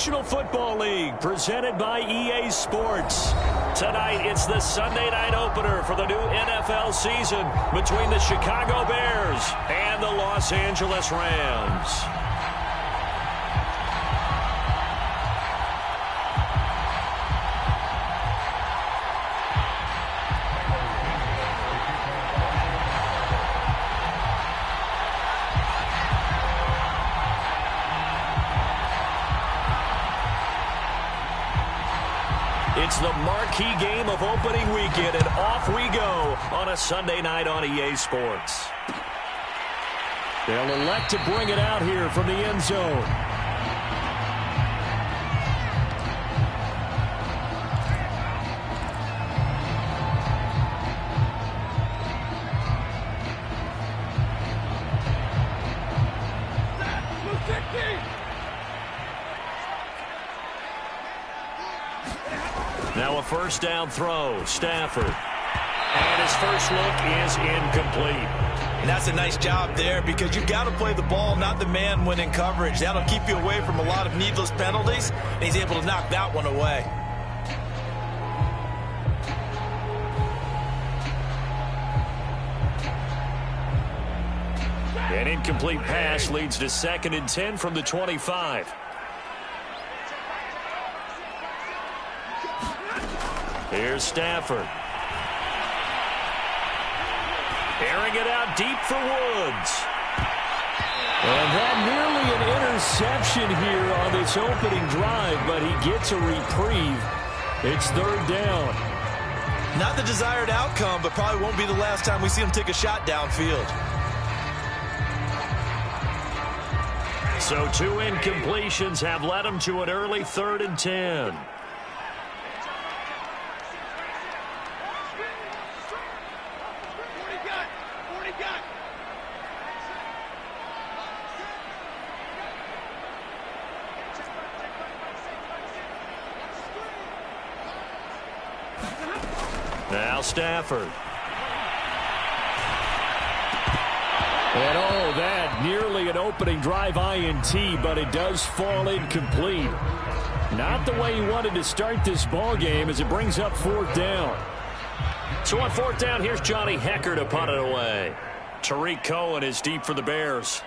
National Football League, presented by EA Sports. Tonight, it's the Sunday night opener for the new NFL season between the Chicago Bears and the Los Angeles Rams. It's the marquee game of opening weekend, and off we go on a Sunday night on EA Sports. They'll elect to bring it out here from the end zone. Now a first down throw, Stafford. And his first look is incomplete. And that's a nice job there because you've got to play the ball, not the man when in coverage. That'll keep you away from a lot of needless penalties, and he's able to knock that one away. An incomplete pass leads to 2nd and 10 from the 25. Here's Stafford. Airing it out deep for Woods. And that nearly an interception here on this opening drive, but he gets a reprieve. It's 3rd down. Not the desired outcome, but probably won't be the last time we see him take a shot downfield. So 2 incompletions have led him to an early 3rd and 10. Now Stafford. And oh, that nearly an opening drive INT, but it does fall incomplete. Not the way he wanted to start this ball game as it brings up 4th down. So on 4th down, here's Johnny Hecker to punt it away. Tariq Cohen is deep for the Bears.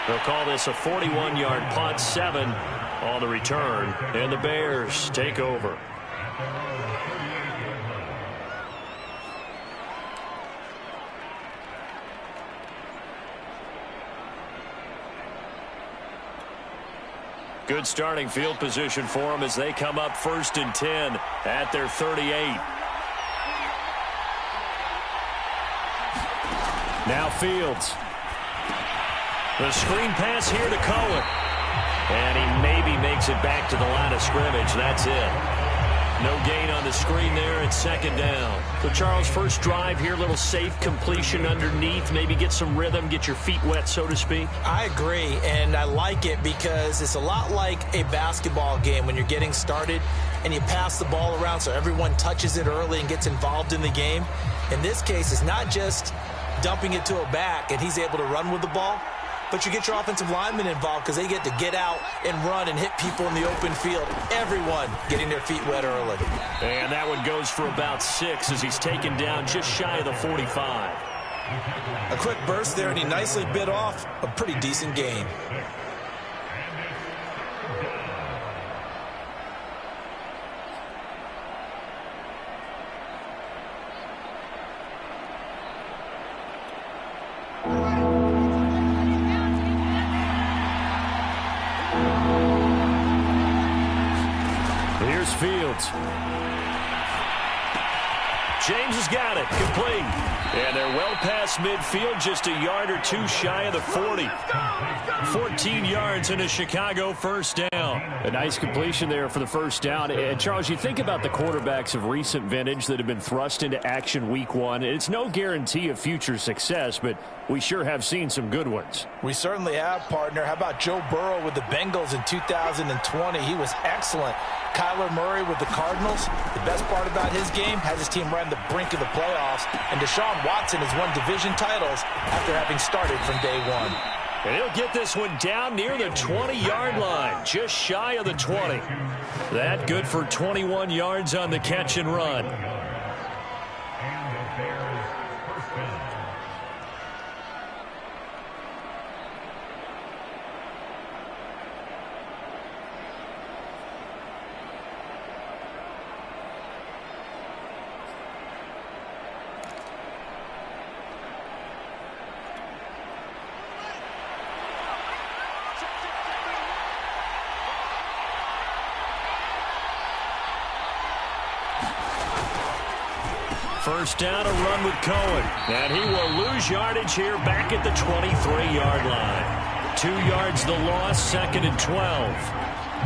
They'll call this a 41-yard punt, 7 on the return, and the Bears take over. Good starting field position for them as they come up 1st and 10 at their 38. Now Fields. The screen pass here to Cohen. And he maybe makes it back to the line of scrimmage. That's it. No gain on the screen there. It's 2nd down. So, Charles, first drive here, little safe completion underneath. Maybe get some rhythm, get your feet wet, so to speak. I agree, and I like it because it's a lot like a basketball game when you're getting started and you pass the ball around so everyone touches it early and gets involved in the game. In this case, it's not just dumping it to a back and he's able to run with the ball, but you get your offensive linemen involved because they get to get out and run and hit people in the open field. Everyone getting their feet wet early. And that one goes for about 6 as he's taken down just shy of the 45. A quick burst there, and he nicely bit off a pretty decent gain. Fields. James has got it. Complete. And they're well past midfield, just a yard or two shy of the 40. 14 yards and a Chicago first down. A nice completion there for the first down. And, Charles, you think about the quarterbacks of recent vintage that have been thrust into action week one. It's no guarantee of future success, but we sure have seen some good ones. We certainly have, partner. How about Joe Burrow with the Bengals in 2020? He was excellent. Kyler Murray with the Cardinals. The best part about his game, has his team right on the brink of the playoffs. And Deshaun Watson has won division titles after having started from day one. And he'll get this one down near the 20-yard line, just shy of the 20. That good for 21 yards on the catch and run. First down, a run with Cohen. And he will lose yardage here back at the 23-yard line. 2 yards the loss, second and 12.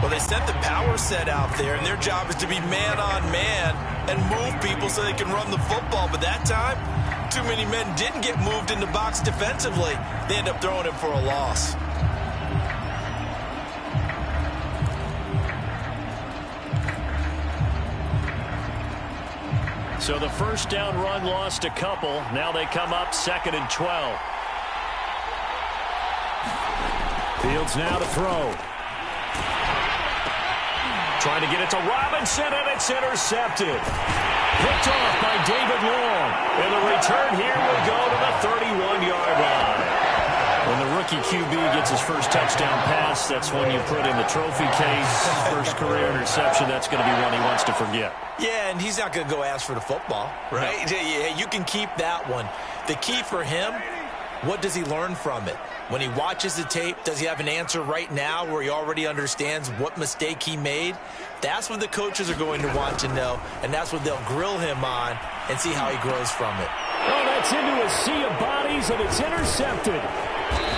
Well, they sent the power set out there, and their job is to be man-on-man and move people so they can run the football. But that time, too many men didn't get moved in the box defensively. They end up throwing him for a loss. So the first down run lost a couple. Now they come up second and 12. Fields now to throw. Trying to get it to Robinson, and it's intercepted. Picked off by David Long. And the return here will go to the 31-yard line. When the rookie QB gets his first touchdown pass, that's when you put in the trophy case. First career interception, that's going to be one he wants to forget. Yeah, and he's not going to go ask for the football, right? Yeah, you can keep that one. The key for him, what does he learn from it? When he watches the tape, does he have an answer right now where he already understands what mistake he made? That's what the coaches are going to want to know, and that's what they'll grill him on and see how he grows from it. Oh, that's into a sea of bodies, and it's intercepted.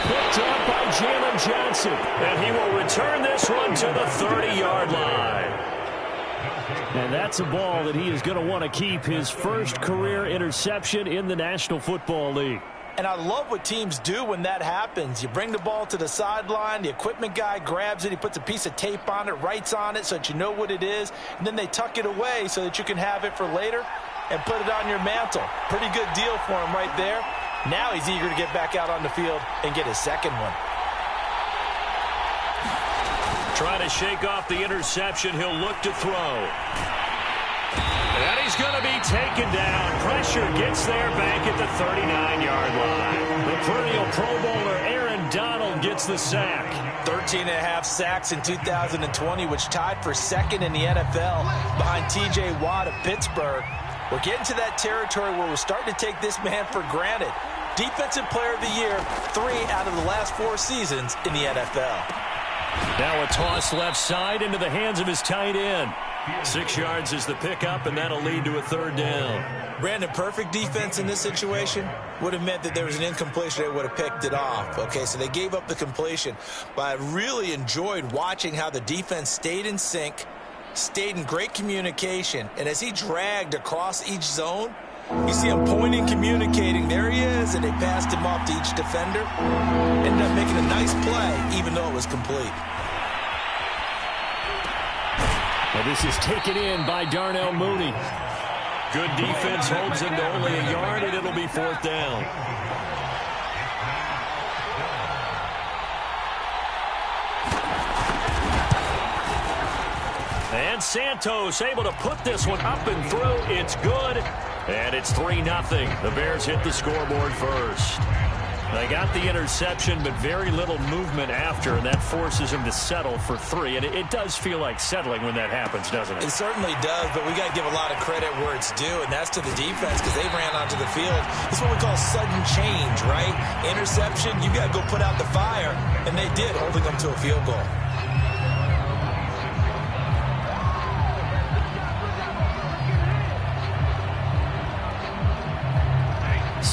Picked up by Jalen Johnson. And he will return this one to the 30-yard line. And that's a ball that he is going to want to keep, his first career interception in the National Football League. And I love what teams do when that happens. You bring the ball to the sideline, the equipment guy grabs it, he puts a piece of tape on it, writes on it so that you know what it is, and then they tuck it away so that you can have it for later and put it on your mantle. Pretty good deal for him right there. Now he's eager to get back out on the field and get his second one. Trying to shake off the interception. He'll look to throw. And he's going to be taken down. Pressure gets there back at the 39-yard line. The perennial Pro Bowler Aaron Donald gets the sack. 13.5 sacks in 2020, which tied for second in the NFL behind T.J. Watt of Pittsburgh. We're getting to that territory where we're starting to take this man for granted. Defensive Player of the Year, 3 out of the last 4 seasons in the NFL. Now a toss left side into the hands of his tight end. 6 yards is the pickup, and that'll lead to a third down. Brandon, perfect defense in this situation would have meant that there was an incompletion. They would have picked it off. Okay, so they gave up the completion. But I really enjoyed watching how the defense stayed in sync, stayed in great communication, and as he dragged across each zone, you see him pointing, communicating. There he is, and they passed him off to each defender. Ended up making a nice play, even though it was complete. Well, this is taken in by Darnell Mooney. Good defense holds him to only a yard, and it'll be fourth down. And Santos able to put this one up and through. It's good. And it's 3-0. The Bears hit the scoreboard first. They got the interception, but very little movement after, and that forces him to settle for 3. And it does feel like settling when that happens, doesn't it? It certainly does, but we got to give a lot of credit where it's due, and that's to the defense because they ran onto the field. It's what we call sudden change, right? Interception, you got to go put out the fire, and they did, holding them to a field goal.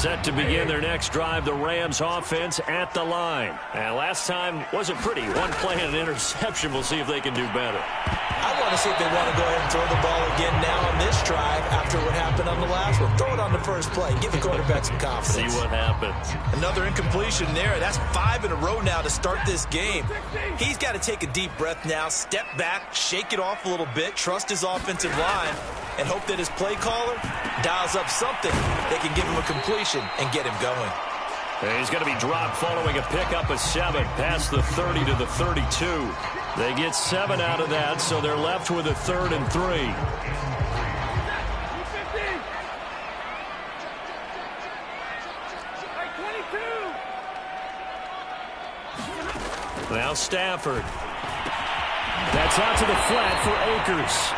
Set to begin their next drive, the Rams offense at the line. And last time wasn't pretty. One play and an interception. We'll see if they can do better. I want to see if they want to go ahead and throw the ball again now on this drive after what happened on the last one. Throw it on the first play. Give the quarterback some confidence. See what happens. Another incompletion there. That's 5 in a row now to start this game. He's got to take a deep breath now, step back, shake it off a little bit, trust his offensive line, and hope that his play caller dials up something that can give him a completion and get him going. And he's going to be dropped following a pickup of 7 past the 30 to the 32. They get 7 out of that, so they're left with a 3rd and 3. Now Stafford. That's out to the flat for Akers.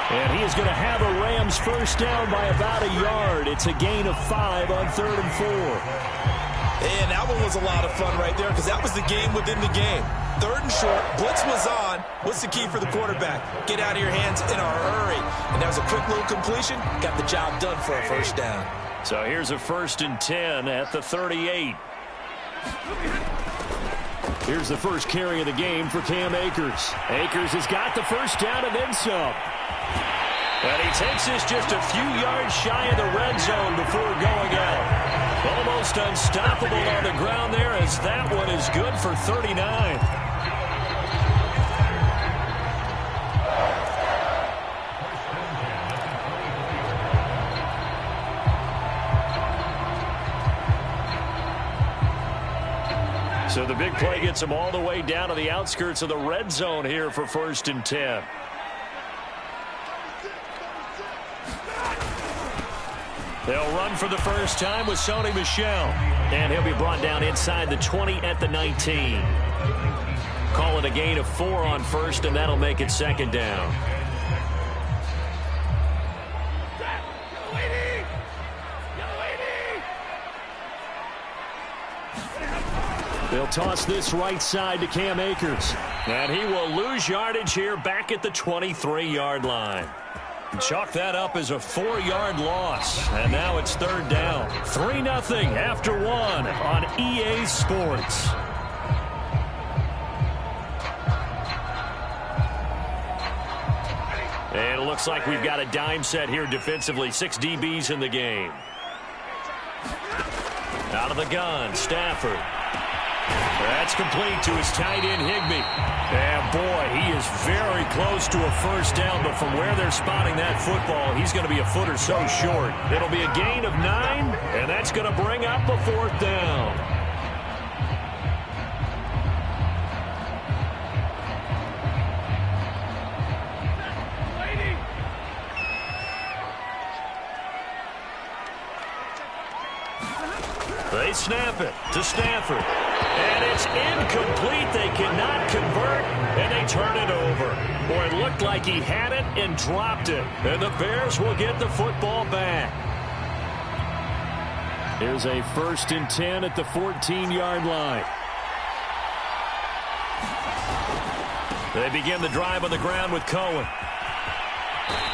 And he is going to have a Rams first down by about a yard. It's a gain of 5 on 3rd and 4. And that one was a lot of fun right there because that was the game within the game. 3rd and short, blitz was on. What's the key for the quarterback? Get out of your hands in a hurry. And that was a quick little completion. Got the job done for a first down. So here's a 1st and 10 at the 38. Here's the first carry of the game for Cam Akers. Akers has got the first down and then some. And he takes this just a few yards shy of the red zone before going out. Almost unstoppable on the ground there as that one is good for 39. So the big play gets him all the way down to the outskirts of the red zone here for 1st and 10. They'll run for the first time with Sony Michel. And he'll be brought down inside the 20 at the 19. Call it a gain of 4 on 1st, and that'll make it 2nd down. They'll toss this right side to Cam Akers. And he will lose yardage here back at the 23-yard line. Chalk that up as a 4-yard loss. And now it's 3rd down. 3-0 after 1 on EA Sports. And it looks like we've got a dime set here defensively. 6 DBs in the game. Out of the gun, Stafford. That's complete to his tight end, Higbee. And, boy, he is very close to a first down, but from where they're spotting that football, he's going to be a foot or so short. It'll be a gain of 9, and that's going to bring up a 4th down. They snap it to Stafford. And it's incomplete. They cannot convert, and they turn it over. Boy, it looked like he had it and dropped it. And the Bears will get the football back. Here's a 1st and 10 at the 14-yard line. They begin the drive on the ground with Cohen.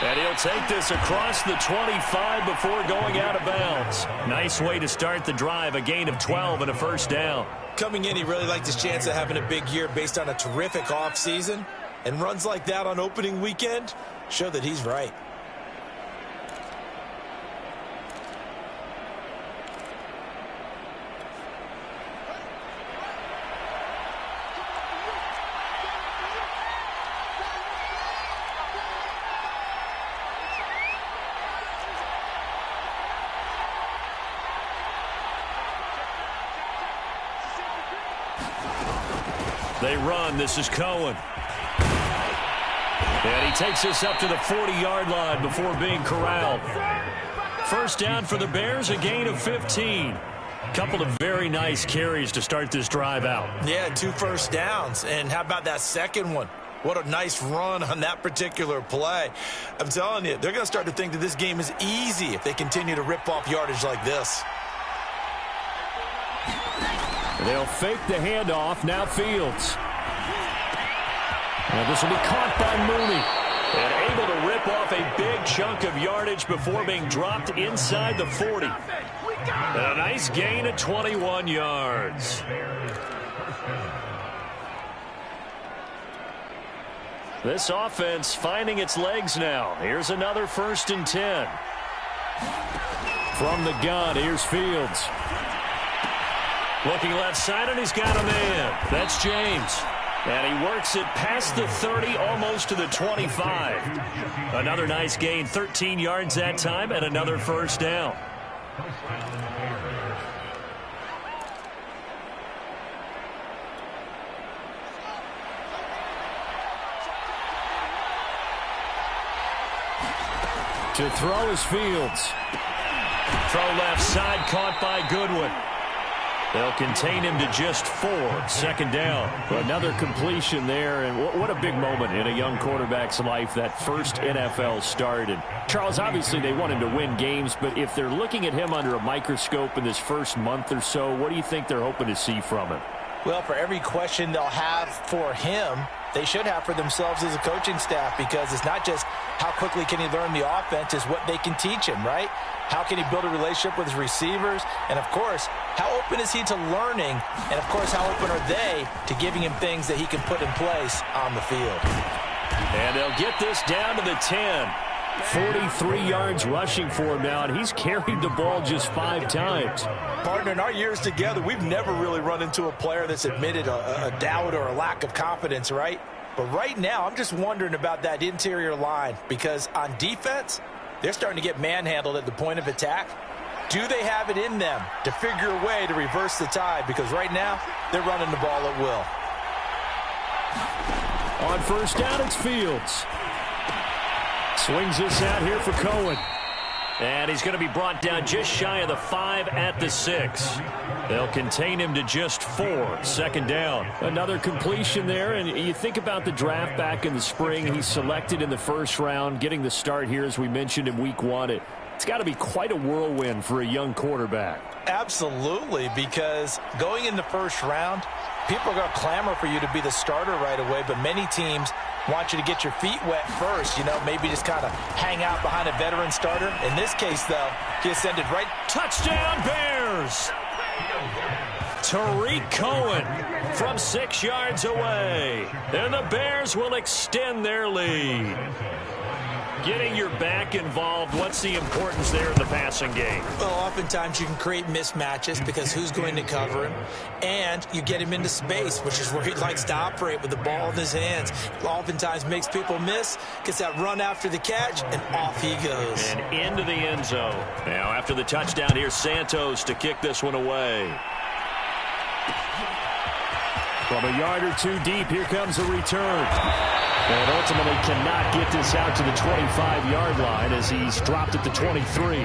And he'll take this across the 25 before going out of bounds. Nice way to start the drive, a gain of 12 and a first down. Coming in, he really liked his chance of having a big year based on a terrific offseason. And runs like that on opening weekend show that he's right. They run. This is Cohen. And he takes this up to the 40-yard line before being corralled. First down for the Bears, a gain of 15. Couple of very nice carries to start this drive out. Yeah, 2 first downs. And how about that second one? What a nice run on that particular play. I'm telling you, they're going to start to think that this game is easy if they continue to rip off yardage like this. They'll fake the handoff. Now Fields. And this will be caught by Mooney. And able to rip off a big chunk of yardage before being dropped inside the 40. And a nice gain of 21 yards. This offense finding its legs now. Here's another 1st and 10. From the gun, here's Fields. Looking left side, and he's got a man. That's James. And he works it past the 30, almost to the 25. Another nice gain, 13 yards that time, and another 1st down. To throw is Fields. Throw left side, caught by Goodwin. They'll contain him to just 4. 2nd down. Another completion there, and what a big moment in a young quarterback's life, that first NFL start. And Charles, obviously they want him to win games, but if they're looking at him under a microscope in this first month or so, what do you think they're hoping to see from him? Well, for every question they'll have for him, they should have for themselves as a coaching staff, because it's not just how quickly can he learn the offense, it's what they can teach him, right? How can he build a relationship with his receivers? And, of course, how open is he to learning? And, of course, how open are they to giving him things that he can put in place on the field? And they'll get this down to the 10. 43 yards rushing for him now, and he's carried the ball just 5 times. Partner, in our years together, we've never really run into a player that's admitted a doubt or a lack of confidence, right? But right now, I'm just wondering about that interior line, because on defense, they're starting to get manhandled at the point of attack. Do they have it in them to figure a way to reverse the tide? Because right now, they're running the ball at will. On 1st down, it's Fields. Swings this out here for Cohen. And he's going to be brought down just shy of the 5 at the 6. They'll contain him to just 4. 2nd down. Another completion there, and you think about the draft back in the spring. He's selected in the 1st round, getting the start here, as we mentioned, in week 1. It's got to be quite a whirlwind for a young quarterback. Absolutely, because going in the 1st round, people are going to clamor for you to be the starter right away, but many teams want you to get your feet wet first, maybe just kind of hang out behind a veteran starter. In this case, though, he ascended right. Touchdown, Bears! Tariq Cohen from 6 yards away. And the Bears will extend their lead. Getting your back involved, what's the importance there in the passing game? Well, oftentimes you can create mismatches because who's going to cover him? And you get him into space, which is where he likes to operate with the ball in his hands. Oftentimes makes people miss, gets that run after the catch, and off he goes. And into the end zone. Now after the touchdown, here's Santos to kick this one away. From a yard or 2 deep, here comes a return. And ultimately cannot get this out to the 25-yard line as he's dropped at the 23.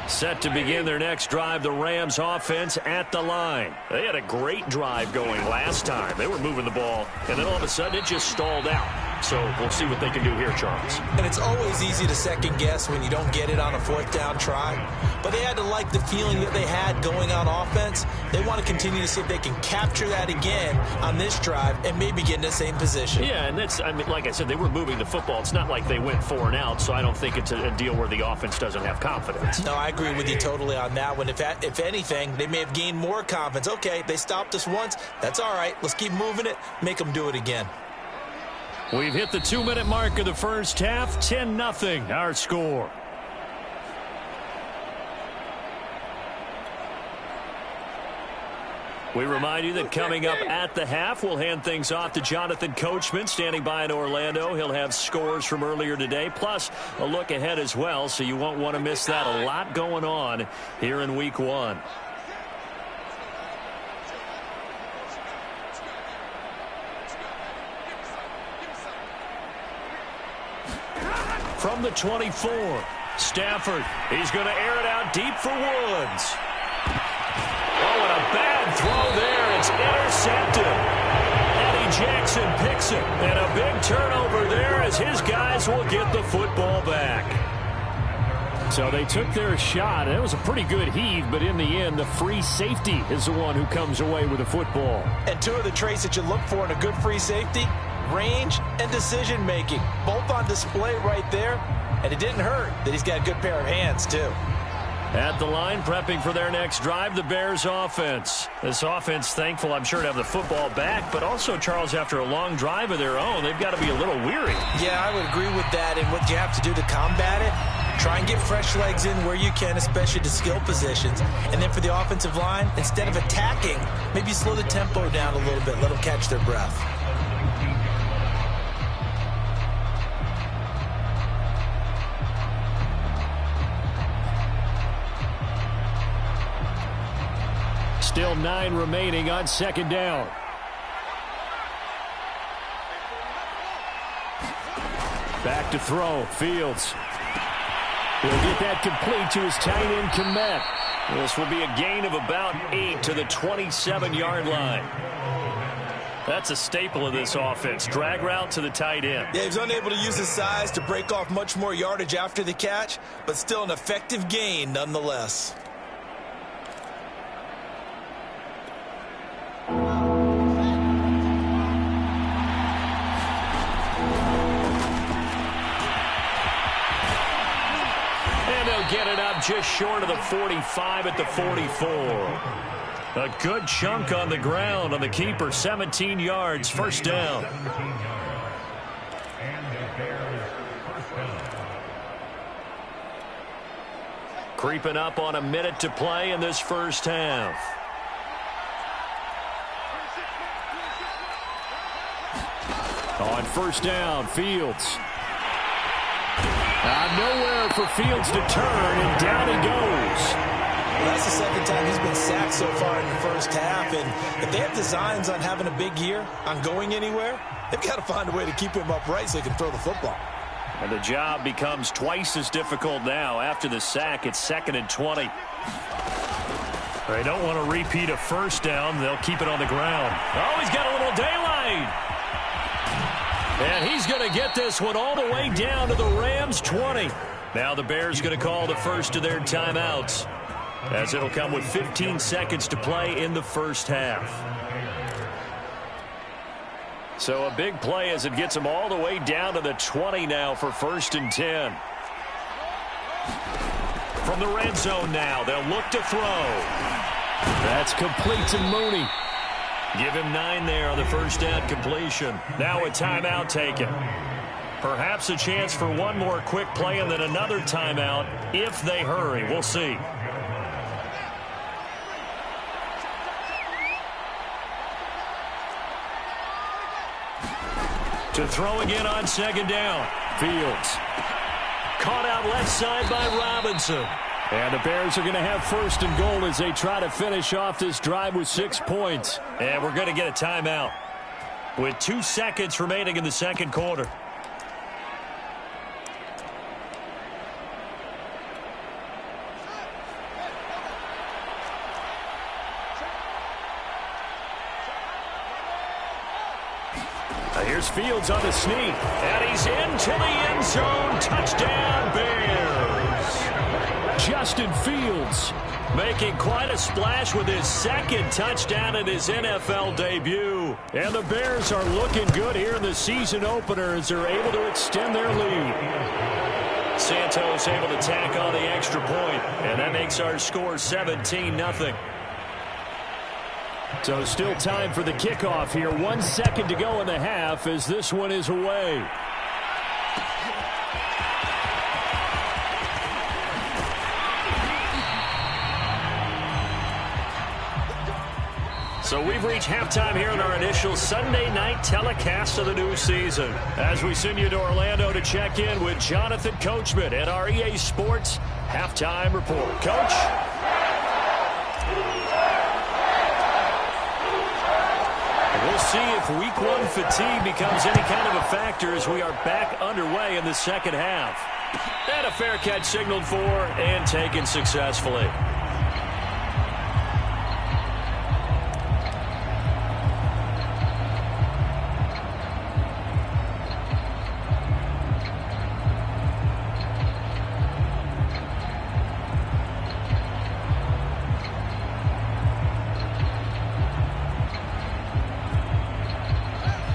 Set to begin their next drive, the Rams offense at the line. They had a great drive going last time. They were moving the ball, and then all of a sudden it just stalled out. So we'll see what they can do here, Charles. And it's always easy to second guess when you don't get it on a 4th down try. But they had to like the feeling that they had going on offense. They want to continue to see if they can capture that again on this drive and maybe get in the same position. Yeah, and that's, like I said, they were moving the football. It's not like they went 4 and out, so I don't think it's a deal where the offense doesn't have confidence. No, I agree with you totally on that one. If anything, they may have gained more confidence. Okay, they stopped us once. That's all right. Let's keep moving it. Make them do it again. We've hit the 2-minute mark of the first half. 10-0, our score. We remind you that coming up at the half, we'll hand things off to Jonathan Coachman, standing by in Orlando. He'll have scores from earlier today, plus a look ahead as well, so you won't want to miss that. A lot going on here in Week 1. From the 24, Stafford. He's going to air it out deep for Woods. Oh, and a bad throw there. It's intercepted. Eddie Jackson picks makes it. And a big turnover there as his guys will get the football back. So they took their shot. It was a pretty good heave, but in the end, the free safety is the one who comes away with the football. And two of the traits that you look for in a good free safety, range and decision-making, both on display right there. And it didn't hurt that he's got a good pair of hands, too. At the line, prepping for their next drive, the Bears offense. This offense, thankful, I'm sure, to have the football back, but also, Charles, after a long drive of their own, they've got to be a little weary. Yeah, I would agree with that, and what you have to do to combat it, try and get fresh legs in where you can, especially to skill positions. And then for the offensive line, instead of attacking, maybe slow the tempo down a little bit, let them catch their breath. Still 9 remaining on second down. Back to throw. Fields. He'll get that complete to his tight end, Komet. This will be a gain of about 8 to the 27-yard line. That's a staple of this offense. Drag route to the tight end. Yeah, he was unable to use his size to break off much more yardage after the catch, but still an effective gain nonetheless. Get it up just short of the 45 at the 44. A good chunk on the ground on the keeper. 17 yards, first down. Creeping up on a minute to play in this first half. On first down, Fields. Nowhere for Fields to turn, and down he goes. Well, that's the second time he's been sacked so far in the first half, and if they have designs on having a big year, on going anywhere, they've got to find a way to keep him upright so he can throw the football. And the job becomes twice as difficult now. After the sack, it's 2nd and 20. They don't want to repeat a first down. They'll keep it on the ground. Oh, he's got a little daylight. And he's going to get this one all the way down to the Rams' 20. Now the Bears going to call the first of their timeouts, as it'll come with 15 seconds to play in the first half. So a big play as it gets them all the way down to the 20 now for 1st and 10. From the red zone now, they'll look to throw. That's complete to Mooney. Give him 9 there on the first down completion. Now a timeout taken. Perhaps a chance for one more quick play and then another timeout if they hurry. We'll see. To throw again on second down. Fields. Caught out left side by Robinson. And the Bears are going to have 1st and goal as they try to finish off this drive with 6 points. And we're going to get a timeout with 2 seconds remaining in the second quarter. Here's Fields on the sneak. And he's into the end zone. Touchdown, Bears. Justin Fields making quite a splash with his 2nd touchdown in his NFL debut. And the Bears are looking good here in the season opener as they're able to extend their lead. Santos able to tack on the extra point, and that makes our score 17-0. So still time for the kickoff here. 1 second to go in the half as this one is away. So we've reached halftime here in our initial Sunday night telecast of the new season. As we send you to Orlando to check in with Jonathan Coachman at our EA Sports Halftime Report. Coach? We'll see if week 1 fatigue becomes any kind of a factor as we are back underway in the second half. And a fair catch signaled for and taken successfully.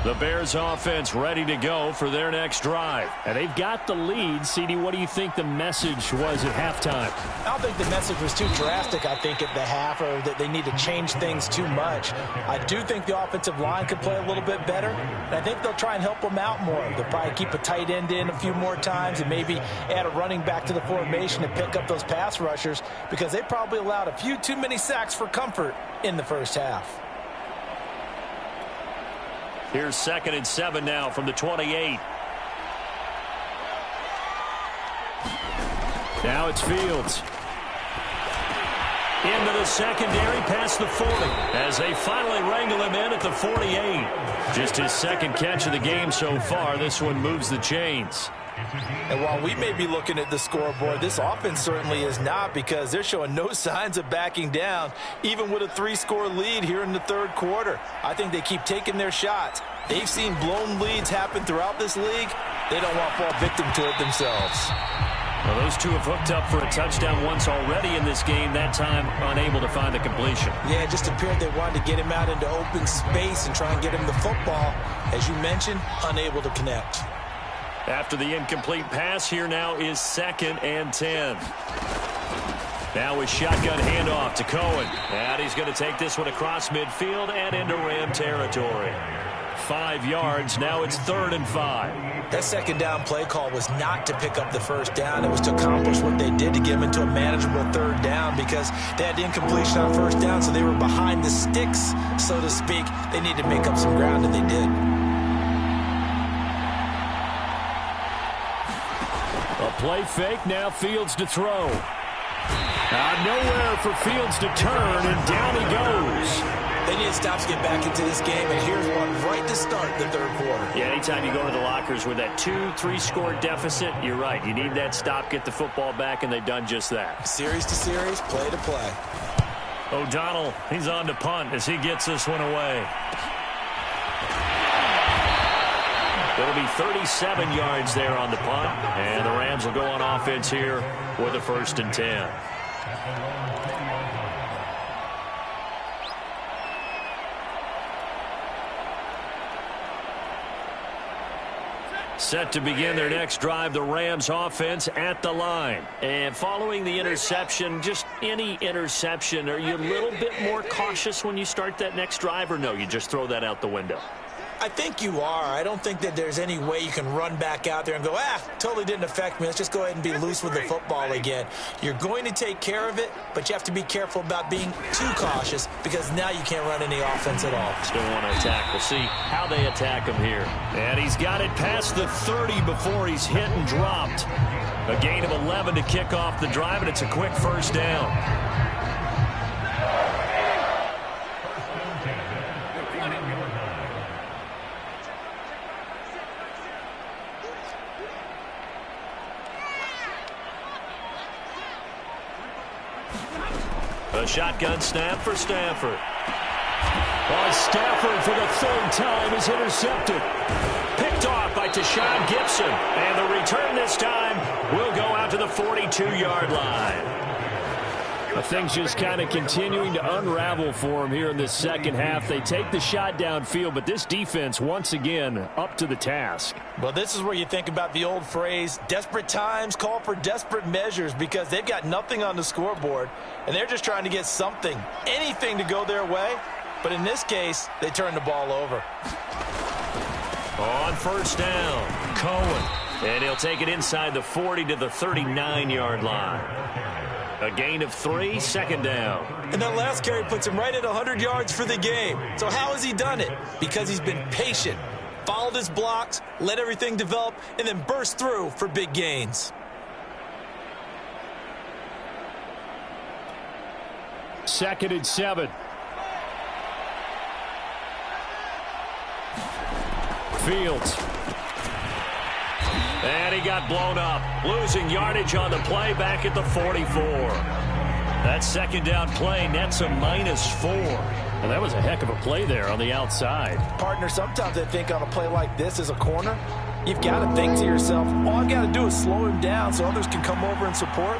The Bears offense ready to go for their next drive. And they've got the lead. CD, what do you think the message was at halftime? I don't think the message was too drastic, I think, at the half, or that they need to change things too much. I do think the offensive line could play a little bit better, and I think they'll try and help them out more. They'll probably keep a tight end in a few more times and maybe add a running back to the formation to pick up those pass rushers, because they probably allowed a few too many sacks for comfort in the first half. Here's 2nd and 7 now from the 28. Now it's Fields. Into the secondary, past the 40, as they finally wrangle him in at the 48. Just his second catch of the game so far. This one moves the chains. And while we may be looking at the scoreboard, this offense certainly is not, because they're showing no signs of backing down, even with a 3-score lead here in the third quarter. I think they keep taking their shots. They've seen blown leads happen throughout this league. They don't want to fall victim to it themselves. Well, those two have hooked up for a touchdown once already in this game, that time unable to find the completion. Yeah, it just appeared they wanted to get him out into open space and try and get him the football. As you mentioned, unable to connect. After the incomplete pass, here now is 2nd and 10. Now with shotgun handoff to Cohen. And he's going to take this one across midfield and into Ram territory. 5 yards. Now it's 3rd and 5. That second down play call was not to pick up the first down. It was to accomplish what they did, to get them into a manageable 3rd down, because they had the incompletion on first down, so they were behind the sticks, so to speak. They need to make up some ground, and they did. A play fake, now Fields to throw. Nowhere for Fields to turn, and down he goes. They need stops to get back into this game, and here's one right to start the third quarter. Yeah, anytime you go to the lockers with that 2-3-score deficit, you're right. You need that stop, get the football back, and they've done just that. Series to series, play to play. O'Donnell, he's on to punt as he gets this one away. It'll be 37 yards there on the punt, and the Rams will go on offense here with a 1st and 10. Set to begin their next drive, the Rams offense at the line. And following the interception, just any interception, are you a little bit more cautious when you start that next drive, or no, you just throw that out the window? I think you are. I don't think that there's any way you can run back out there and go, totally didn't affect me. Let's just go ahead and be loose with the football again. You're going to take care of it, but you have to be careful about being too cautious, because now you can't run any offense at all. Still want to attack. We'll see how they attack him here. And he's got it past the 30 before he's hit and dropped. A gain of 11 to kick off the drive, and it's a quick 1st down. A shotgun snap for Stafford. Stafford for the 3rd time is intercepted. Picked off by Tashawn Gibson. And the return this time will go out to the 42-yard line. Things just kind of continuing to unravel for them here in this second half. They take the shot downfield, but this defense, once again, up to the task. Well, this is where you think about the old phrase, desperate times call for desperate measures, because they've got nothing on the scoreboard, and they're just trying to get something, anything to go their way. But in this case, they turn the ball over. On 1st down, Cohen. And he'll take it inside the 40 to the 39-yard line. A gain of 3, 2nd down. And that last carry puts him right at 100 yards for the game. So how has he done it? Because he's been patient, followed his blocks, let everything develop, and then burst through for big gains. Second and 7. Fields. And he got blown up, losing yardage on the play back at the 44. That 2nd down play nets a -4. And that was a heck of a play there on the outside. Partner, sometimes I think on a play like this as a corner, you've got to think to yourself, all I've got to do is slow him down so others can come over and support.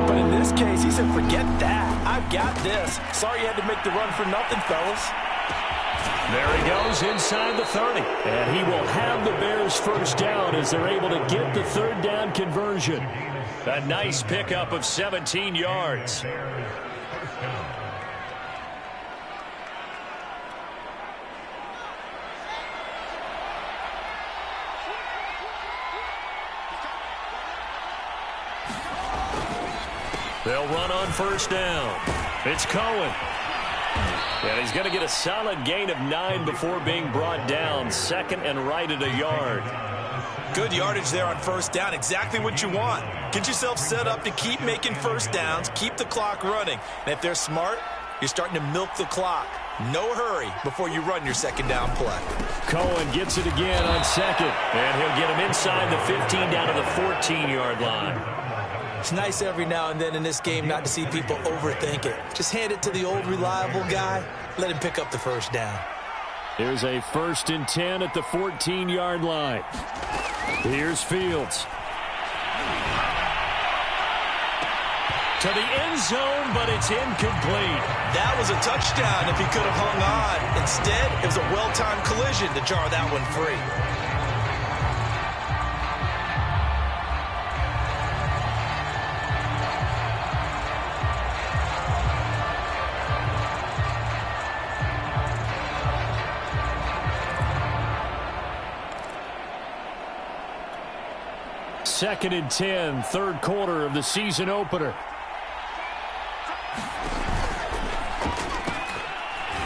But in this case, he said, forget that. I've got this. Sorry you had to make the run for nothing, fellas. There he goes inside the 30. And he will have the Bears first down as they're able to get the third down conversion. A nice pickup of 17 yards. They'll run on first down. It's Cohen. And he's going to get a solid gain of 9 before being brought down. Second and right at a yard. Good yardage there on first down. Exactly what you want. Get yourself set up to keep making first downs, keep the clock running. And if they're smart, you're starting to milk the clock. No hurry before you run your second down play. Cohen gets it again on second. And he'll get him inside the 15 down to the 14-yard line. It's nice every now and then in this game not to see people overthink it. Just hand it to the old reliable guy. Let him pick up the first down. Here's a 1st and 10 at the 14-yard line. Here's Fields. To the end zone, but it's incomplete. That was a touchdown if he could have hung on. Instead, it was a well-timed collision to jar that one free. Second and 10, third quarter of the season opener.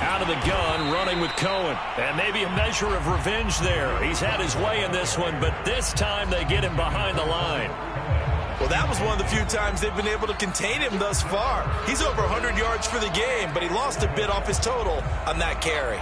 Out of the gun, running with Cohen. And maybe a measure of revenge there. He's had his way in this one, but this time they get him behind the line. Well, that was one of the few times they've been able to contain him thus far. He's over 100 yards for the game, but he lost a bit off his total on that carry.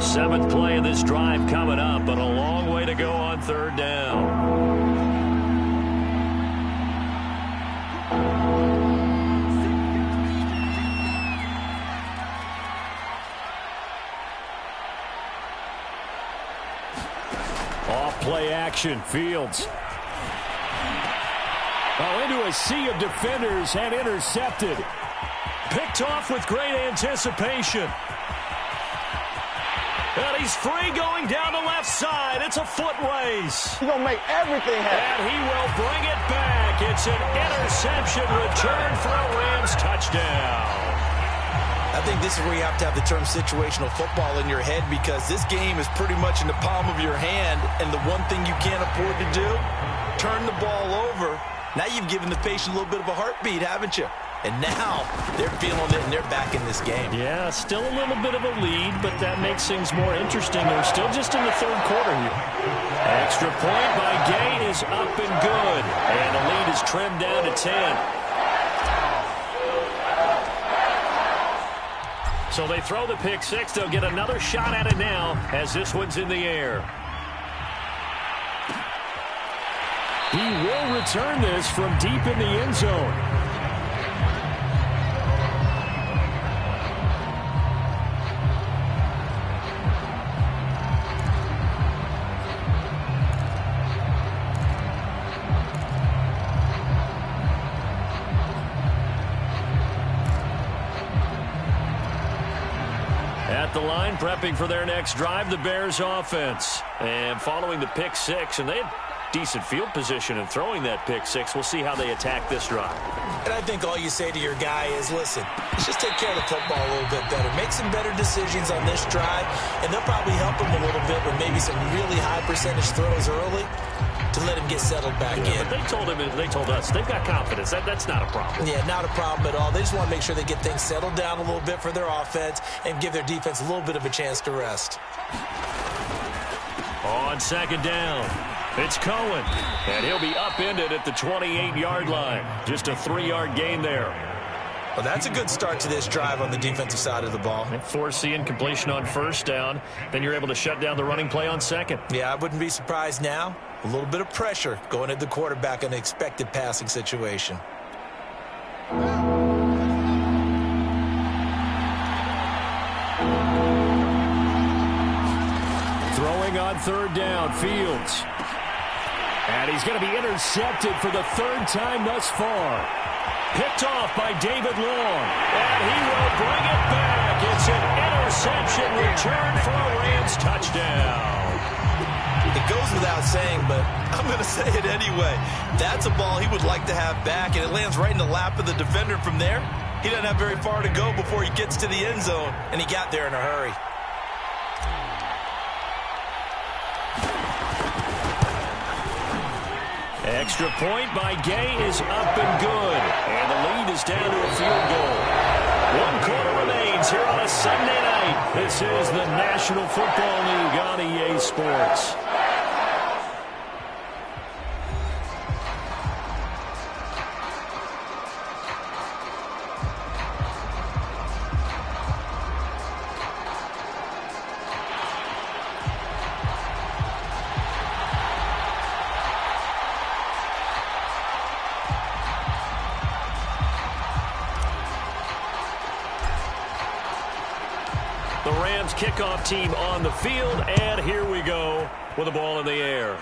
Seventh play of this drive coming up, but a long way to go on third down. Off play action, Fields. Oh, into a sea of defenders and intercepted. Picked off with great anticipation. And he's free going down the left side. It's a foot race. He's going to make everything happen. And he will bring it back. It's an interception return for a Rams touchdown. I think this is where you have to have the term situational football in your head, because this game is pretty much in the palm of your hand, and the one thing you can't afford to do, turn the ball over. Now you've given the patient a little bit of a heartbeat, haven't you? And now they're feeling it, and they're back in this game. Yeah, still a little bit of a lead, but that makes things more interesting. They're still just in the third quarter here. Extra point by Gay is up and good. And the lead is trimmed down to 10. So they throw the pick six. They'll get another shot at it now as this one's in the air. He will return this from deep in the end zone. At the line, prepping for their next drive, the Bears offense. And following the pick six, and they had decent field position in throwing that pick six. We'll see how they attack this drive. And I think all you say to your guy is, listen, let's just take care of the football a little bit better. Make some better decisions on this drive, and they'll probably help him a little bit with maybe some really high percentage throws early to let him get settled back in. But they told us they've got confidence. That's not a problem. Yeah, not a problem at all. They just want to make sure they get things settled down a little bit for their offense and give their defense a little bit of a chance to rest. On second down, it's Cohen. And he'll be upended at the 28-yard line. Just a 3-yard gain there. Well, that's a good start to this drive on the defensive side of the ball. Force the incompletion on first down. Then you're able to shut down the running play on second. Yeah, I wouldn't be surprised now. A little bit of pressure going at the quarterback in an expected passing situation. Throwing on third down, Fields. And he's going to be intercepted for the third time thus far. Picked off by David Long. And he will bring it back. It's an interception return for a Rams touchdown. It goes without saying, but I'm going to say it anyway. That's a ball he would like to have back, and it lands right in the lap of the defender from there. He doesn't have very far to go before he gets to the end zone, and he got there in a hurry. Extra point by Gay is up and good. And the lead is down to a field goal. 1 quarter remains here on a Sunday night. This is the National Football League on EA Sports. The Rams kickoff team on the field, and here we go with the ball in the air.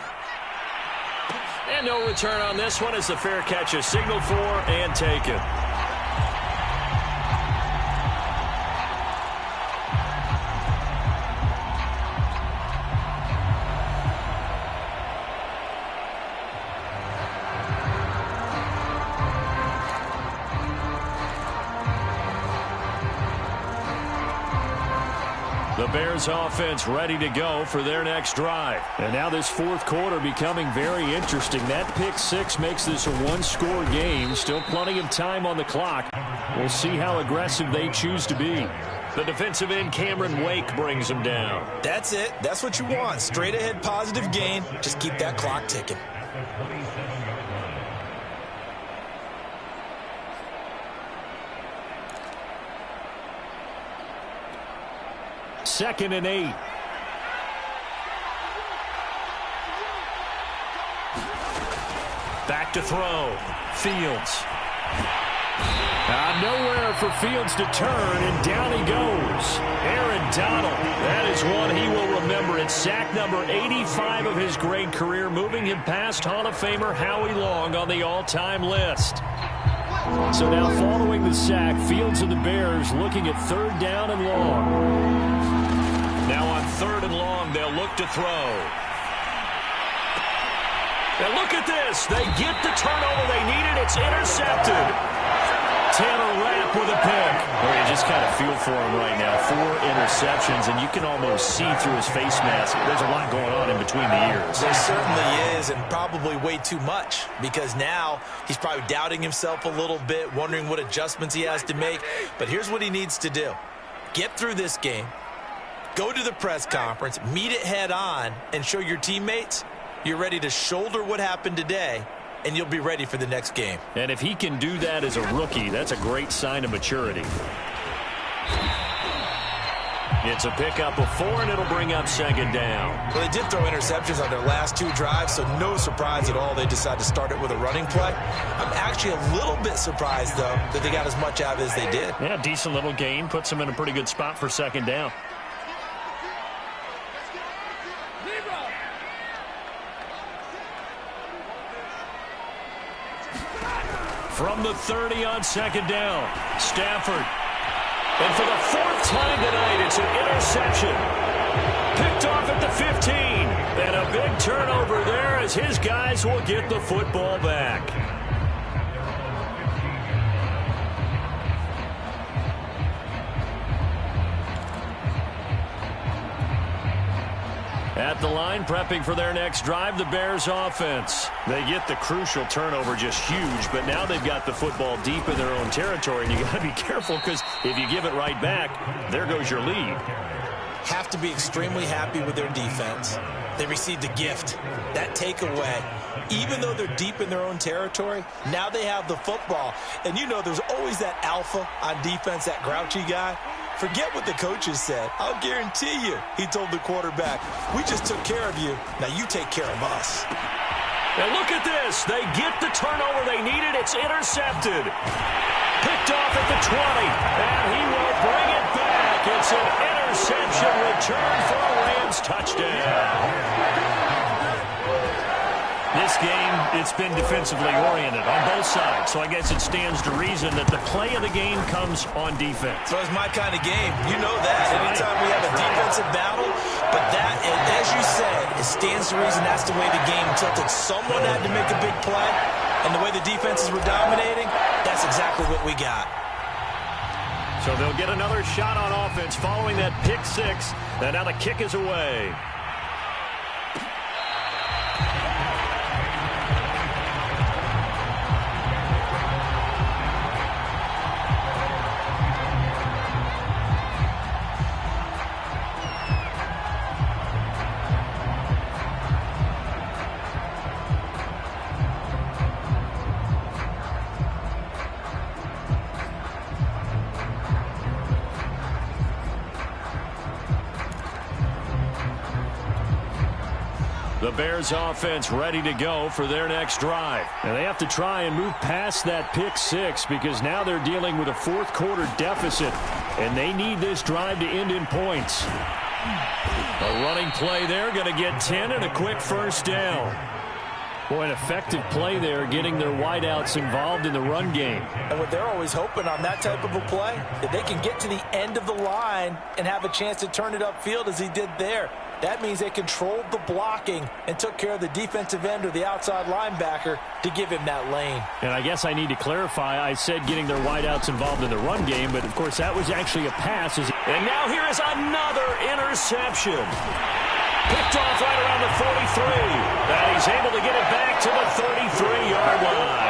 And no return on this one as the fair catch is signaled for and taken. The Bears offense ready to go for their next drive. And now this fourth quarter becoming very interesting. That pick six makes this a one-score game. Still plenty of time on the clock. We'll see how aggressive they choose to be. The defensive end, Cameron Wake, brings them down. That's it. That's what you want. Straight ahead positive gain. Just keep that clock ticking. Second and 8. Back to throw. Fields. Nowhere for Fields to turn, and down he goes. Aaron Donald. That is one he will remember. It's sack number 85 of his great career, moving him past Hall of Famer Howie Long on the all-time list. So now following the sack, Fields and the Bears looking at third down and long. Now on third and long, they'll look to throw. And look at this. They get the turnover they needed. It's intercepted. Tanner Rapp with a pick. Well, you just kind of feel for him right now. 4 interceptions, and you can almost see through his face mask. There's a lot going on in between the ears. There certainly is, and probably way too much, because now he's probably doubting himself a little bit, wondering what adjustments he has to make. But here's what he needs to do. Get through this game. Go to the press conference, meet it head on, and show your teammates you're ready to shoulder what happened today, and you'll be ready for the next game. And if he can do that as a rookie, that's a great sign of maturity. It's a pickup of 4, and it'll bring up second down. Well, they did throw interceptions on their last 2 drives, so no surprise at all they decided to start it with a running play. I'm actually a little bit surprised, though, that they got as much out of it as they did. Yeah, decent little gain. Puts them in a pretty good spot for second down. From the 30 on second down, Stafford. And for the 4th time tonight, it's an interception. Picked off at the 15. And a big turnover there as his guys will get the football back. At the line, prepping for their next drive, the Bears offense. They get the crucial turnover, just huge, but now they've got the football deep in their own territory, and you got to be careful because if you give it right back, there goes your lead. Have to be extremely happy with their defense. They received a gift, that takeaway. Even though they're deep in their own territory, now they have the football. And you know there's always that alpha on defense, that grouchy guy. Forget what the coaches said. I'll guarantee you, he told the quarterback, we just took care of you. Now you take care of us. And look at this. They get the turnover they needed. It's intercepted. Picked off at the 20. And he will bring it back. It's an interception return for a Rams touchdown. This game, it's been defensively oriented on both sides, so I guess it stands to reason that the play of the game comes on defense. So it's my kind of game. You know that. Anytime we have a defensive battle, but that, as you said, it stands to reason that's the way the game tilted. Someone had to make a big play, and the way the defenses were dominating, that's exactly what we got. So they'll get another shot on offense following that pick six, and now the kick is away. The Bears offense ready to go for their next drive. And they have to try and move past that pick six because now they're dealing with a fourth quarter deficit, and they need this drive to end in points. A running play there, going to get 10 and a quick first down. Boy, an effective play there, getting their wideouts involved in the run game. And what they're always hoping on that type of a play, that they can get to the end of the line and have a chance to turn it upfield as he did there. That means they controlled the blocking and took care of the defensive end or the outside linebacker to give him that lane. And I guess I need to clarify, I said getting their wideouts involved in the run game, but of course that was actually a pass. And now here is another interception. Picked off right around the 43. And he's able to get it back to the 33-yard line.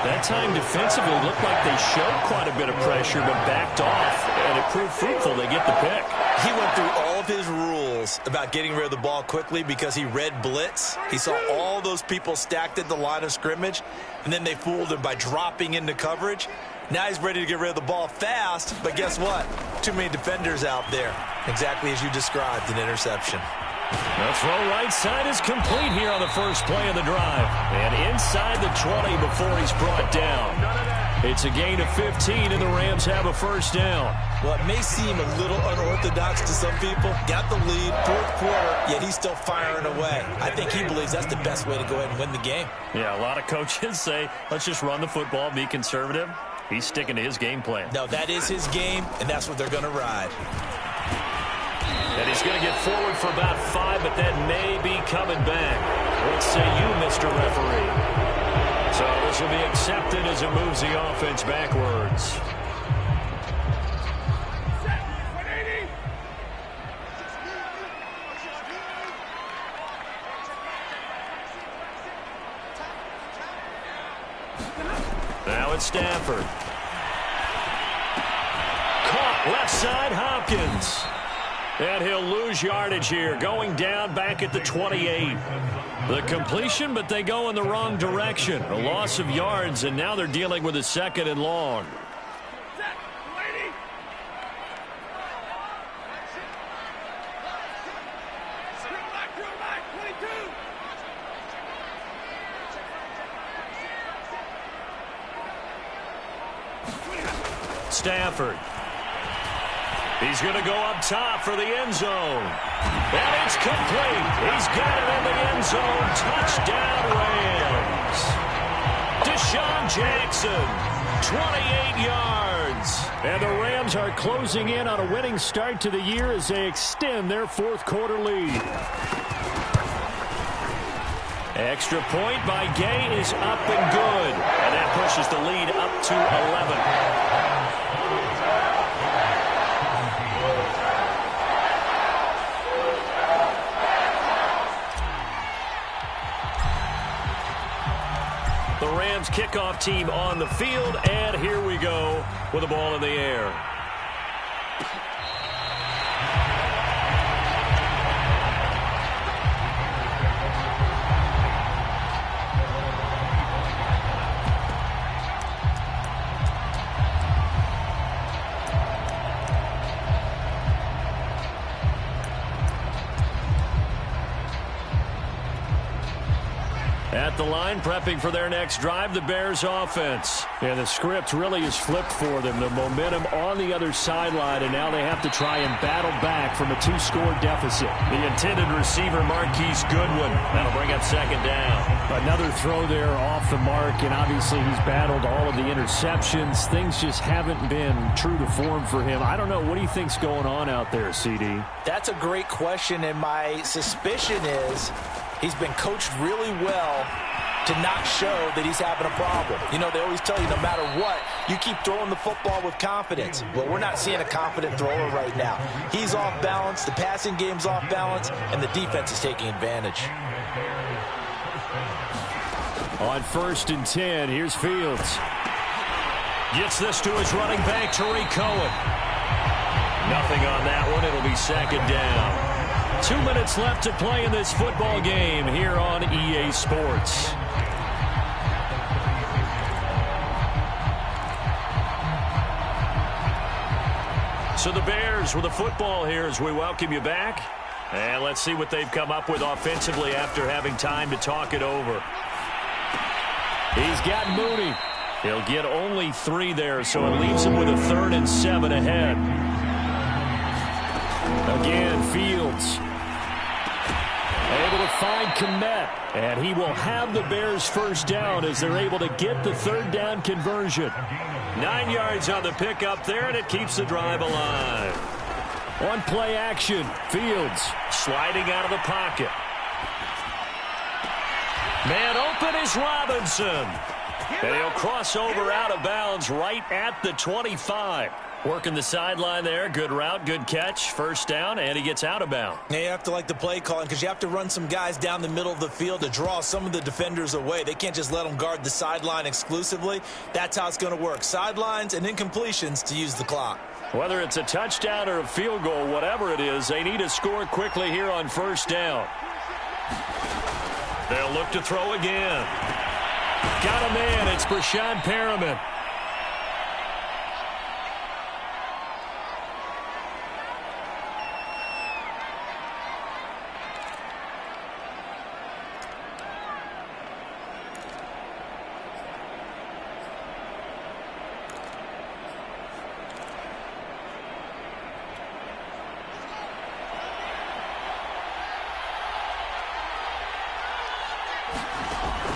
That time defensively looked like they showed quite a bit of pressure but backed off, and it proved fruitful. They get the pick. He went through all of his rules about getting rid of the ball quickly because he read blitz. He saw all those people stacked at the line of scrimmage, and then they fooled him by dropping into coverage. Now he's ready to get rid of the ball fast, but guess what? Too many defenders out there. Exactly as you described, an interception. The throw right side is complete here on the first play of the drive. And inside the 20 before he's brought down. It's a gain of 15, and the Rams have a first down. Well, it may seem a little unorthodox to some people. Got the lead, fourth quarter, yet he's still firing away. I think he believes that's the best way to go ahead and win the game. Yeah, a lot of coaches say, let's just run the football, be conservative. He's sticking to his game plan. No, that is his game, and that's what they're going to ride. And he's going to get forward for about 5, but that may be coming back. What say you, Mr. Referee? So this will be accepted as it moves the offense backwards. Now it's Stafford. Caught left side, Hopkins. And he'll lose yardage here, going down back at the 28. The completion, but they go in the wrong direction. A loss of yards, and now they're dealing with a second and long. Stafford. He's going to go up top for the end zone. And it's complete. He's got it in the end zone. Touchdown, Rams. Deshaun Jackson, 28 yards. And the Rams are closing in on a winning start to the year as they extend their fourth quarter lead. Extra point by Gay is up and good. And that pushes the lead up to 11. The Rams kickoff team on the field, and here we go with the ball in the air. At the line, prepping for their next drive, the Bears offense. Yeah, the script really is flipped for them. The momentum on the other sideline, and now they have to try and battle back from a 2-score deficit. The intended receiver, Marquise Goodwin. That'll bring up second down. Another throw there off the mark, and obviously he's battled all of the interceptions. Things just haven't been true to form for him. I don't know. What do you think's going on out there, CD? That's a great question, and my suspicion is he's been coached really well to not show that he's having a problem. You know, they always tell you no matter what, you keep throwing the football with confidence. Well, we're not seeing a confident thrower right now. He's off balance, the passing game's off balance, and the defense is taking advantage. On 1st and 10, here's Fields. Gets this to his running back, Tariq Cohen. Nothing on that one. It'll be second down. 2 minutes left to play in this football game here on EA Sports. So the Bears with the football here as we welcome you back. And let's see what they've come up with offensively after having time to talk it over. He's got Mooney. He'll get only 3 there, so it leaves him with a 3rd and 7 ahead. Again, Fields. Able to find Kmet, and he will have the Bears first down as they're able to get the 3rd down conversion. 9 yards on the pickup there, and it keeps the drive alive. On play action, Fields sliding out of the pocket. Man open is Robinson. And he'll cross over out of bounds right at the 25. Working the sideline there. Good route, good catch. First down, and he gets out of bounds. Yeah, you have to like the play calling because you have to run some guys down the middle of the field to draw some of the defenders away. They can't just let them guard the sideline exclusively. That's how it's going to work. Sidelines and incompletions to use the clock. Whether it's a touchdown or a field goal, whatever it is, they need to score quickly here on first down. They'll look to throw again. Got a man. It's Brashad Perriman.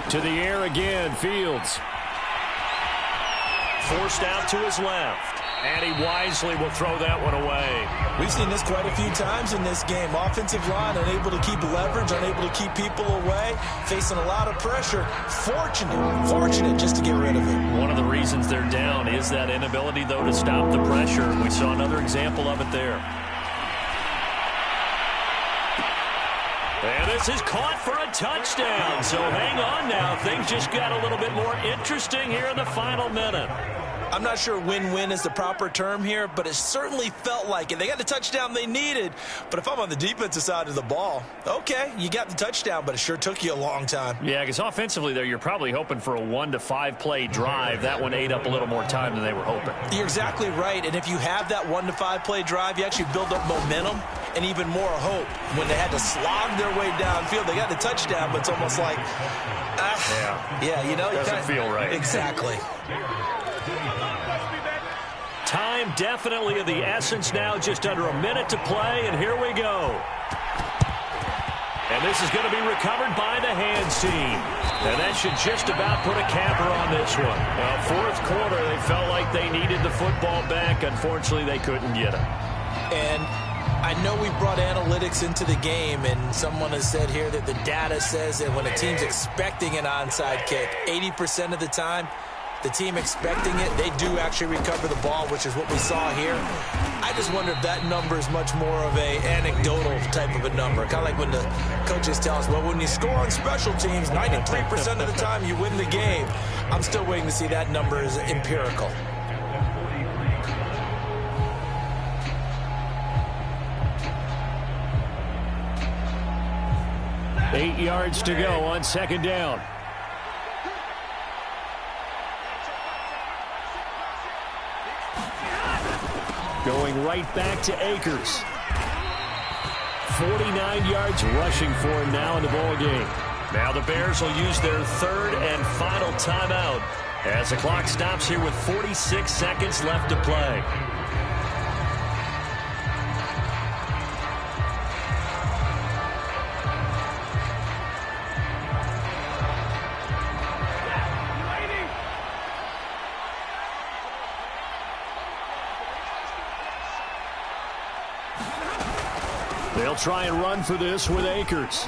To the air again, Fields. Forced out to his left. And he wisely will throw that one away. We've seen this quite a few times in this game. Offensive line unable to keep leverage, unable to keep people away, facing a lot of pressure. Fortunate just to get rid of it. One of the reasons they're down is that inability, though, to stop the pressure. We saw another example of it there. And this is caught for a touchdown. So hang on now. Things just got a little bit more interesting here in the final minute. I'm not sure win-win is the proper term here, but it certainly felt like it. They got the touchdown they needed, but if I'm on the defensive side of the ball, okay, you got the touchdown, but it sure took you a long time. Yeah, because offensively there, you're probably hoping for a 1 to 5 play drive. That one ate up a little more time than they were hoping. You're exactly right, and if you have that 1 to 5 play drive, you actually build up momentum and even more hope. When they had to slog their way downfield, they got the touchdown, but it's almost like, you know. Doesn't feel right. Exactly. Time definitely of the essence now, just under a minute to play, and here we go. And this is going to be recovered by the hands team. And that should just about put a capper on this one. Well, fourth quarter, they felt like they needed the football back. Unfortunately, they couldn't get it. And I know we brought analytics into the game, and someone has said here that the data says that when a team's expecting an onside kick, 80% of the time, the team expecting it, they do actually recover the ball, which is what we saw here. I just wonder if that number is much more of a anecdotal type of a number. Kind of like when the coaches tell us, well, when you score on special teams, 93% of the time you win the game. I'm still waiting to see that number is empirical. Eight yards to go on second down. Going right back to Akers. 49 yards rushing for him now in the ball game. Now the Bears will use their third and final timeout as the clock stops here with 46 seconds left to play. They'll try and run for this with Akers.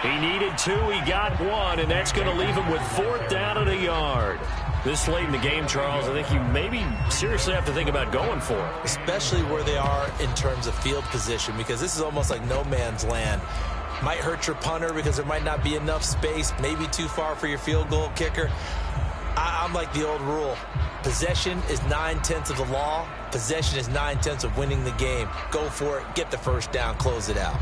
He needed 2, he got 1, and that's going to leave him with 4th down and a yard. This late in the game, Charles, I think you maybe seriously have to think about going for it. Especially where they are in terms of field position, because this is almost like no man's land. Might hurt your punter because there might not be enough space, maybe too far for your field goal kicker. I'm like the old rule. Possession is 9/10 of the law. Possession is 9/10 of winning the game. Go for it, get the first down, close it out.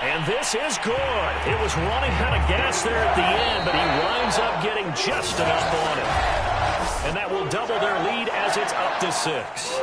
And this is good. It was running out of gas there at the end, but he winds up getting just enough on it. And that will double their lead as it's up to 6.